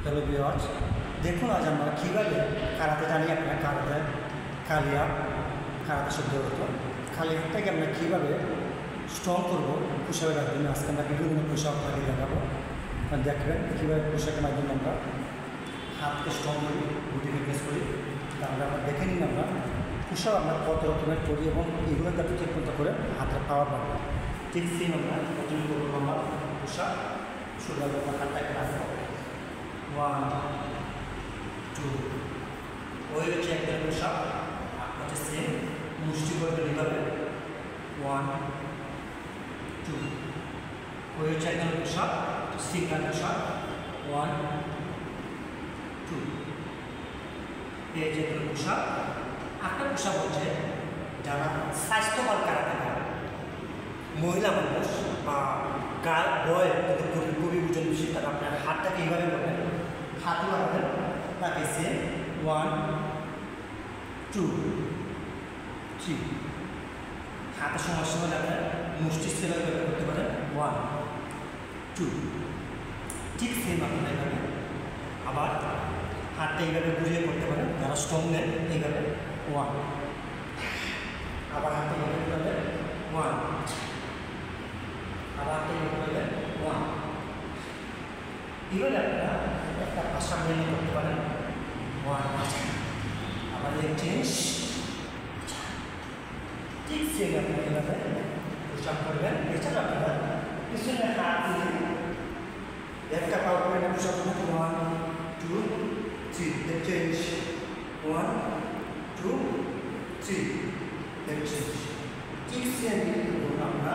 Hello viewers, দেখুন আজ আমরা কীভাবে কারাতে জানি আপনার কারাতে কালিয়া কারাতে শব্দ হতো কালিয়াটাকে আমরা কীভাবে স্ট্রং করবো পোশাকের মাধ্যমে আজকে আমরা বিভিন্ন পোশাক লাগিয়ে দেখাবো। দেখবেন কীভাবে পোশাকের মাধ্যমে আমরা হাতকে স্ট্রং করি, বুটি ফিটনেস করি। তাহলে আমরা দেখে নিন আমরা পোশাক আমরা কত রকমের করি এবং এগুলো যাতে ঠিক মতো করে হাতের পাওয়ার পাবো। ঠিক সেম আমরা প্রথম করবো আমরা পোশাক শুরু করবো হাতটাকে রাখবো। 1 2 ওই হচ্ছে একটা পোশাক হচ্ছে সেম মুষ্টি করবে এইভাবে 1 2 ওই হচ্ছে একটা পোশাক সিঙ্গেল পোশাক 1 2 এই যে একটা পোশাক। একটা পোশাক হচ্ছে যারা স্বাস্থ্যকর কারাতে পারে মহিলা মানুষ বা গার বয় খুবই ওজন বেশি তারা আপনার হাতটাকে এইভাবে করবেন, হাত লাগাবেন তাকে সে 1 2 3 হাতের সমস্যা হলে আপনার মুষ্টি সেভাবে করতে পারেন 1 2 ঠিক সেম আপনারা এইভাবে আবার হাতটা এইভাবে ঘুরিয়ে করতে পারেন। যারা স্ট্রং নেন এইভাবে 1 আবার হাতটা এইভাবে করবেন 1 আবার এইভাবে 1 এইভাবে আপনারা একটা ভাষা মেনে করতে পারেন 1 আবার লেগ চেঞ্জ ঠিক সেম আপনারা এইভাবে পোশাক করবেন। এছাড়া আপনারা পিছনে হাত দিয়ে একটা পাও করে পোশাক করবেন 1 2 3 লেগ চেঞ্জ 1 2 3 লেগ চেঞ্জ ঠিক সেম আমরা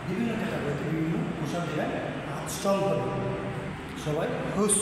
বিভিন্ন ক্যাটাগরিতে বিভিন্ন পোশাক দেবেন হাত স্ট্রং হবে। সবাই হুশ।